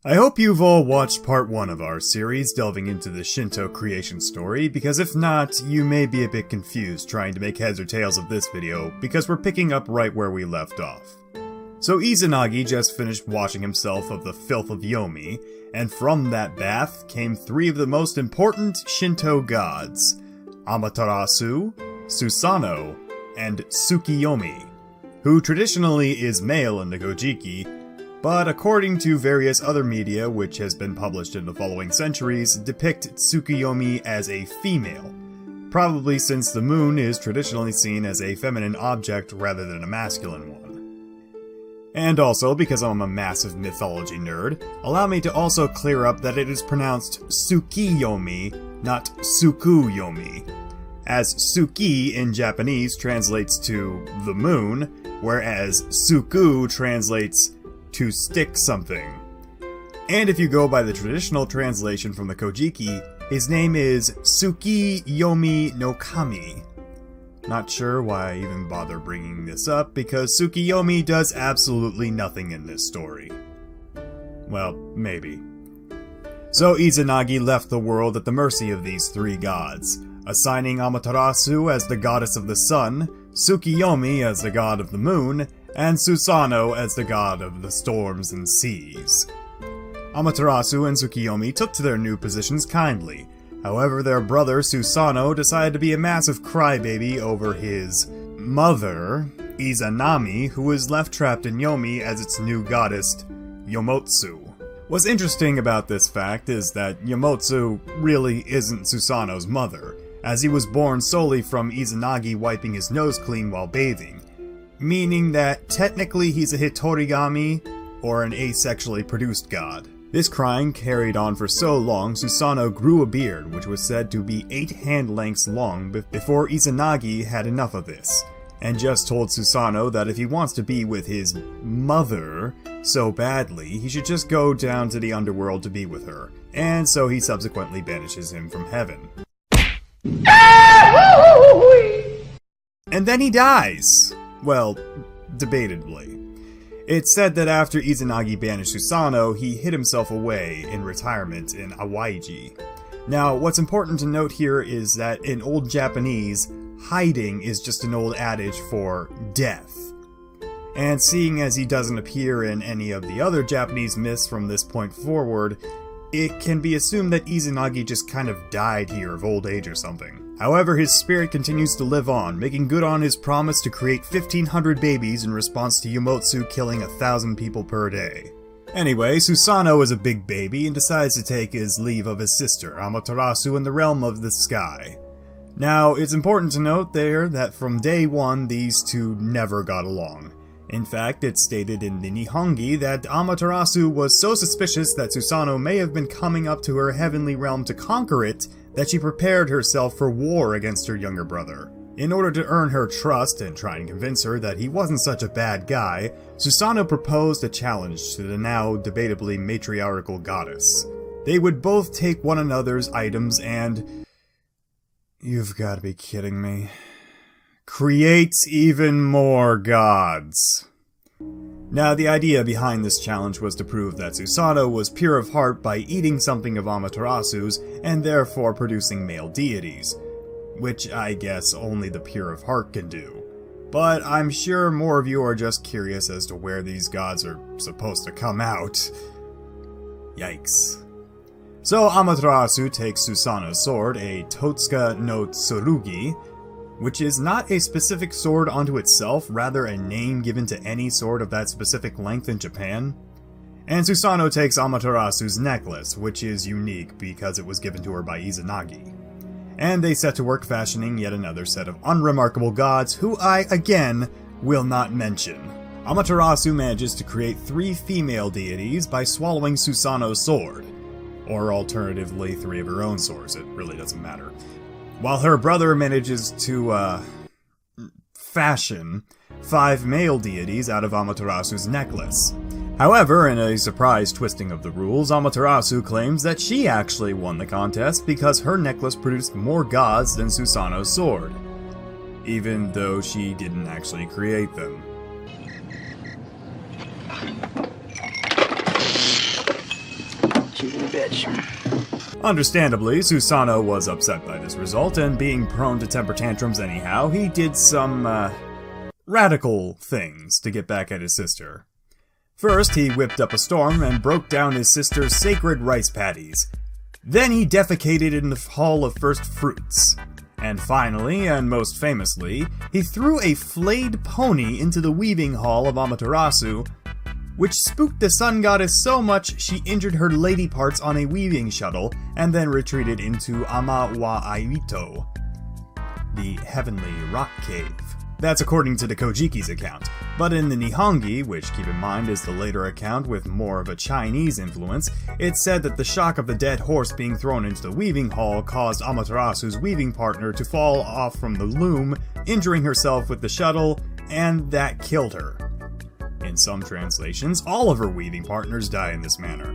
I hope you've all watched part 1 of our series delving into the Shinto creation story, because if not, you may be a bit confused trying to make heads or tails of this video, because we're picking up right where we left off. So Izanagi just finished washing himself of the filth of Yomi, and from that bath came 3 of the most important Shinto gods: Amaterasu, Susanoo, and Tsukiyomi, who traditionally is male in the Kojiki, but according to various other media which has been published in the following centuries, depict Tsukiyomi as a female, probably since the moon is traditionally seen as a feminine object rather than a masculine one. And also, because I'm a massive mythology nerd, allow me to also clear up that it is pronounced Tsukiyomi, not Tsukuyomi, as Tsuki in Japanese translates to the moon, whereas Tsuku translates to stick something. And if you go by the traditional translation from the Kojiki, his name is Tsukiyomi no Kami. Not sure why I even bother bringing this up, because Tsukiyomi does absolutely nothing in this story. Well, maybe. So Izanagi left the world at the mercy of these 3 gods, assigning Amaterasu as the goddess of the sun, Tsukiyomi as the god of the moon, and Susanoo as the god of the storms and seas. Amaterasu and Tsukiyomi took to their new positions kindly. However, their brother Susanoo decided to be a massive crybaby over his mother, Izanami, who was left trapped in Yomi as its new goddess, Yomotsu. What's interesting about this fact is that Yomotsu really isn't Susanoo's mother, as he was born solely from Izanagi wiping his nose clean while bathing, meaning that technically he's a Hitorigami, or an asexually produced god. This crime carried on for so long, Susanoo grew a beard, which was said to be 8 hand lengths long before Izanagi had enough of this, and just told Susanoo that if he wants to be with his mother so badly, he should just go down to the underworld to be with her, and so he subsequently banishes him from heaven. And then he dies! Well, debatably. It's said that after Izanagi banished Susanoo, he hid himself away in retirement in Awaiji. Now, what's important to note here is that in Old Japanese, hiding is just an old adage for death. And seeing as he doesn't appear in any of the other Japanese myths from this point forward, it can be assumed that Izanagi just kind of died here of old age or something. However, his spirit continues to live on, making good on his promise to create 1,500 babies in response to Yomotsu killing 1,000 people per day. Anyway, Susanoo is a big baby and decides to take his leave of his sister, Amaterasu, in the realm of the sky. Now, it's important to note there that from day 1, these 2 never got along. In fact, it's stated in the Nihongi that Amaterasu was so suspicious that Susanoo may have been coming up to her heavenly realm to conquer it, that she prepared herself for war against her younger brother. In order to earn her trust and try and convince her that he wasn't such a bad guy, Susanoo proposed a challenge to the now debatably matriarchal goddess. They would both take one another's items and... You've gotta be kidding me. Creates even more gods. Now, the idea behind this challenge was to prove that Susanoo was pure of heart by eating something of Amaterasu's and therefore producing male deities, which I guess only the pure of heart can do. But I'm sure more of you are just curious as to where these gods are supposed to come out. Yikes. So Amaterasu takes Susanoo's sword, a Totsuka no Tsurugi, which is not a specific sword unto itself, rather a name given to any sword of that specific length in Japan. And Susanoo takes Amaterasu's necklace, which is unique because it was given to her by Izanagi. And they set to work fashioning yet another set of unremarkable gods, who I, again, will not mention. Amaterasu manages to create 3 female deities by swallowing Susanoo's sword. Or alternatively, 3 of her own swords, it really doesn't matter. While her brother manages to, fashion 5 male deities out of Amaterasu's necklace. However, in a surprise twisting of the rules, Amaterasu claims that she actually won the contest because her necklace produced more gods than Susanoo's sword, even though she didn't actually create them. cheating bitch. Understandably, Susanoo was upset by this result, and being prone to temper tantrums anyhow, he did some, radical things to get back at his sister. First, he whipped up a storm and broke down his sister's sacred rice paddies. Then he defecated in the Hall of First Fruits. And finally, and most famously, he threw a flayed pony into the weaving hall of Amaterasu, which spooked the sun goddess so much she injured her lady parts on a weaving shuttle and then retreated into Amawaito, the heavenly rock cave. That's according to the Kojiki's account, but in the Nihongi, which keep in mind is the later account with more of a Chinese influence, it said that the shock of the dead horse being thrown into the weaving hall caused Amaterasu's weaving partner to fall off from the loom, injuring herself with the shuttle, and that killed her. In some translations, all of her weaving partners die in this manner.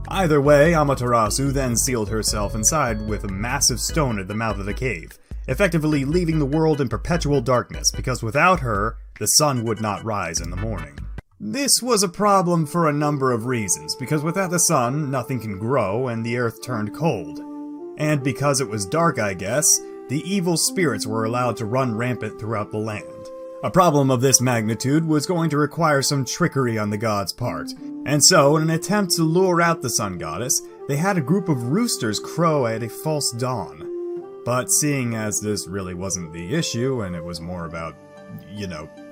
Either way, Amaterasu then sealed herself inside with a massive stone at the mouth of the cave, effectively leaving the world in perpetual darkness, because without her, the sun would not rise in the morning. This was a problem for a number of reasons, because without the sun, nothing can grow and the earth turned cold. And because it was dark, I guess, the evil spirits were allowed to run rampant throughout the land. A problem of this magnitude was going to require some trickery on the god's part, and so, in an attempt to lure out the sun goddess, they had a group of roosters crow at a false dawn. But seeing as this really wasn't the issue, and it was more about,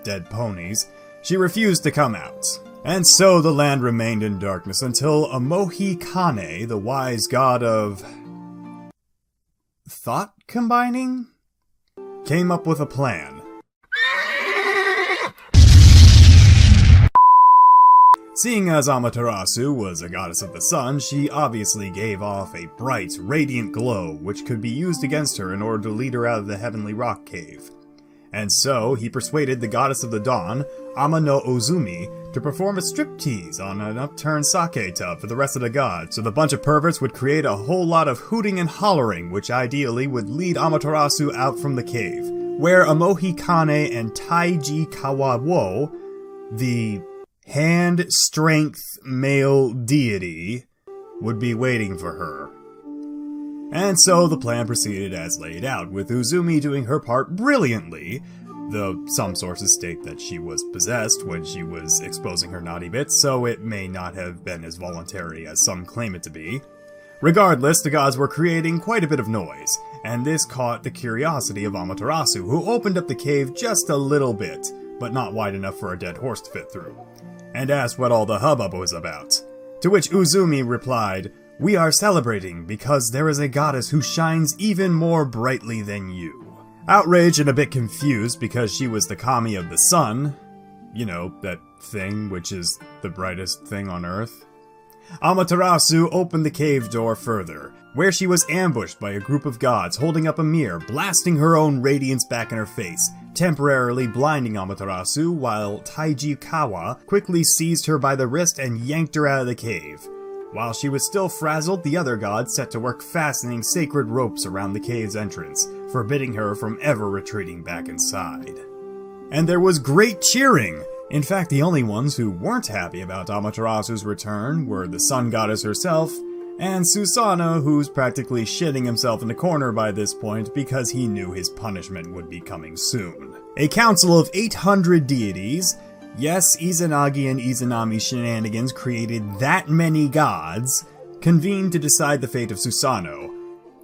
dead ponies, she refused to come out. And so the land remained in darkness until Amohi Kane, the wise god of thought combining, came up with a plan. Seeing as Amaterasu was a goddess of the sun, she obviously gave off a bright, radiant glow which could be used against her in order to lead her out of the heavenly rock cave. And so, he persuaded the goddess of the dawn, Ama no Ozumi, to perform a striptease on an upturned sake tub for the rest of the gods, so the bunch of perverts would create a whole lot of hooting and hollering, which ideally would lead Amaterasu out from the cave, where Amohi Kane and Taiji Kawawo, the hand strength male deity, would be waiting for her. And so the plan proceeded as laid out, with Uzumi doing her part brilliantly, though some sources state that she was possessed when she was exposing her naughty bits, so it may not have been as voluntary as some claim it to be. Regardless, the gods were creating quite a bit of noise, and this caught the curiosity of Amaterasu, who opened up the cave just a little bit, but not wide enough for a dead horse to fit through, and asked what all the hubbub was about. To which Uzumi replied, "We are celebrating because there is a goddess who shines even more brightly than you." Outraged and a bit confused because she was the kami of the sun, that thing which is the brightest thing on earth, Amaterasu opened the cave door further, where she was ambushed by a group of gods holding up a mirror, blasting her own radiance back in her face, temporarily blinding Amaterasu, while Taiji Kawa quickly seized her by the wrist and yanked her out of the cave. While she was still frazzled, the other gods set to work fastening sacred ropes around the cave's entrance, forbidding her from ever retreating back inside. And there was great cheering! In fact, the only ones who weren't happy about Amaterasu's return were the sun goddess herself, and Susanoo, who's practically shitting himself in the corner by this point because he knew his punishment would be coming soon. A council of 800 deities, yes, Izanagi and Izanami shenanigans created that many gods, convened to decide the fate of Susanoo.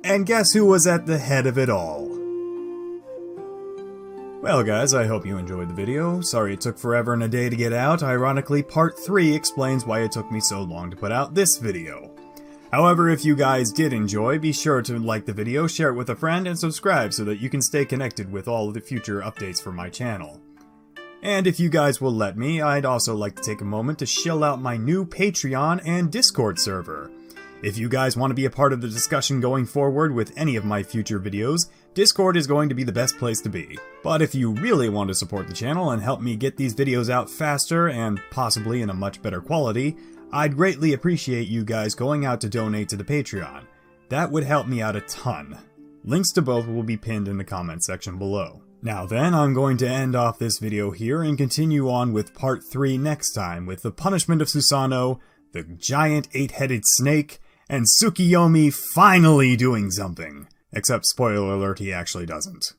And guess who was at the head of it all? Well guys, I hope you enjoyed the video. Sorry it took forever and a day to get out. Ironically, part 3 explains why it took me so long to put out this video. However, if you guys did enjoy, be sure to like the video, share it with a friend, and subscribe so that you can stay connected with all of the future updates for my channel. And if you guys will let me, I'd also like to take a moment to shill out my new Patreon and Discord server. If you guys want to be a part of the discussion going forward with any of my future videos, Discord is going to be the best place to be. But if you really want to support the channel and help me get these videos out faster and possibly in a much better quality, I'd greatly appreciate you guys going out to donate to the Patreon. That would help me out a ton. Links to both will be pinned in the comment section below. Now then, I'm going to end off this video here and continue on with part 3 next time with the punishment of Susanoo, the giant 8-headed snake, and Tsukiyomi finally doing something. Except, spoiler alert, he actually doesn't.